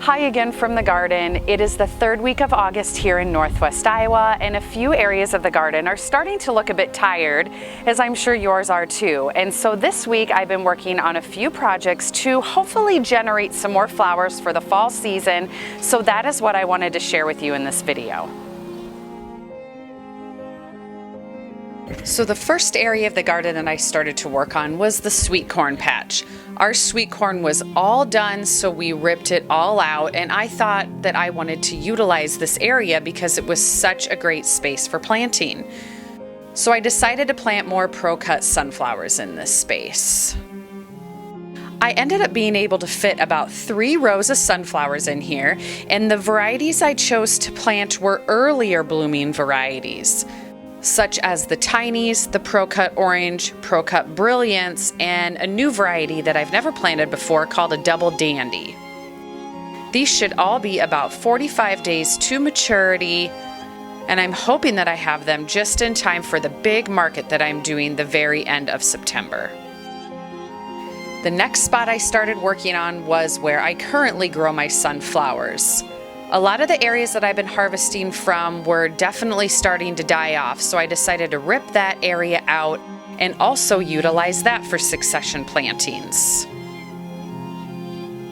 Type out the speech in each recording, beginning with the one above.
Hi again from the garden. It is the third week of August here in Northwest Iowa, and a few areas of the garden are starting to look a bit tired, as I'm sure yours are too. And so this week I've been working on a few projects to hopefully generate some more flowers for the fall season. So that is what I wanted to share with you in this video. So the first area of the garden that I started to work on was the sweet corn patch. Our sweet corn was all done, so we ripped it all out, and I thought that I wanted to utilize this area because it was such a great space for planting. So I decided to plant more pro-cut sunflowers in this space. I ended up being able to fit about 3 rows of sunflowers in here, and the varieties I chose to plant were earlier blooming varieties, such as the Tinies, the Pro-Cut Orange, Pro-Cut Brilliance, and a new variety that I've never planted before called a Double Dandy. These should all be about 45 days to maturity, and I'm hoping that I have them just in time for the big market that I'm doing the very end of September. The next spot I started working on was where I currently grow my sunflowers. A lot of the areas that I've been harvesting from were definitely starting to die off, so I decided to rip that area out and also utilize that for succession plantings.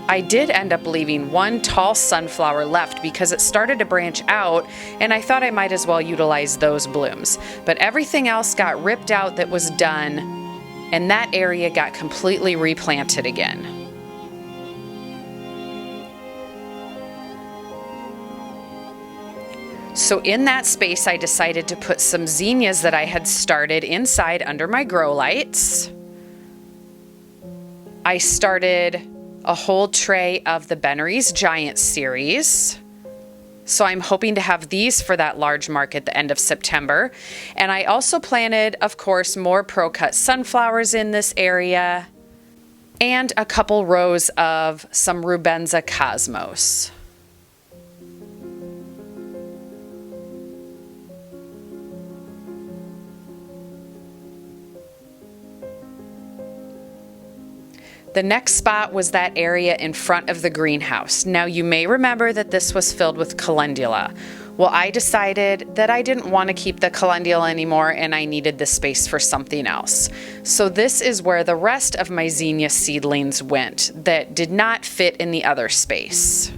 I did end up leaving one tall sunflower left because it started to branch out, and I thought I might as well utilize those blooms. But everything else got ripped out that was done, and that area got completely replanted again. So in that space, I decided to put some zinnias that I had started inside under my grow lights. I started a whole tray of the Bennery's Giant series. So I'm hoping to have these for that large market at the end of September. And I also planted, of course, more Pro-Cut sunflowers in this area and a couple rows of some Rubenza Cosmos. The next spot was that area in front of the greenhouse. Now you may remember that this was filled with calendula. Well, I decided that I didn't want to keep the calendula anymore and I needed the space for something else. So this is where the rest of my zinnia seedlings went that did not fit in the other space.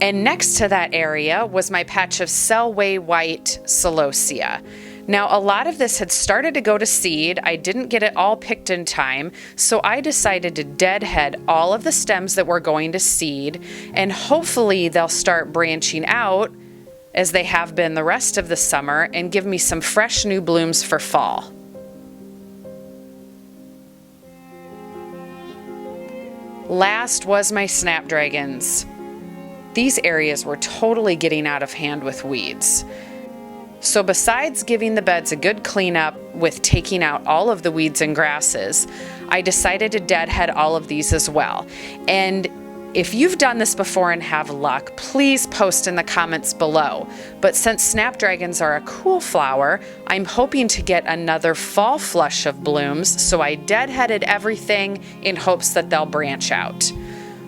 And next to that area was my patch of Selway White Celosia. Now, a lot of this had started to go to seed. I didn't get it all picked in time, so I decided to deadhead all of the stems that were going to seed, and hopefully they'll start branching out as they have been the rest of the summer and give me some fresh new blooms for fall. Last was my snapdragons. These areas were totally getting out of hand with weeds. So besides giving the beds a good cleanup with taking out all of the weeds and grasses, I decided to deadhead all of these as well. And if you've done this before and have luck, please post in the comments below. But since snapdragons are a cool flower, I'm hoping to get another fall flush of blooms, so I deadheaded everything in hopes that they'll branch out.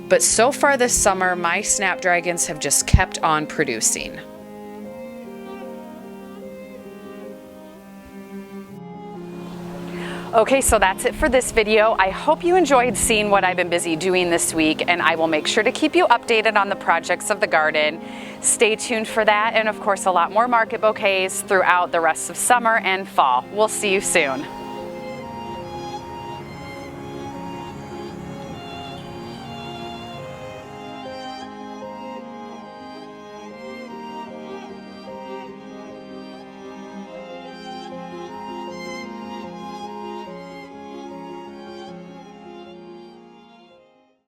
But so far this summer, my snapdragons have just kept on producing. Okay, so that's it for this video. I hope you enjoyed seeing what I've been busy doing this week, and I will make sure to keep you updated on the projects of the garden. Stay tuned for that, and of course a lot more market bouquets throughout the rest of summer and fall. We'll see you soon.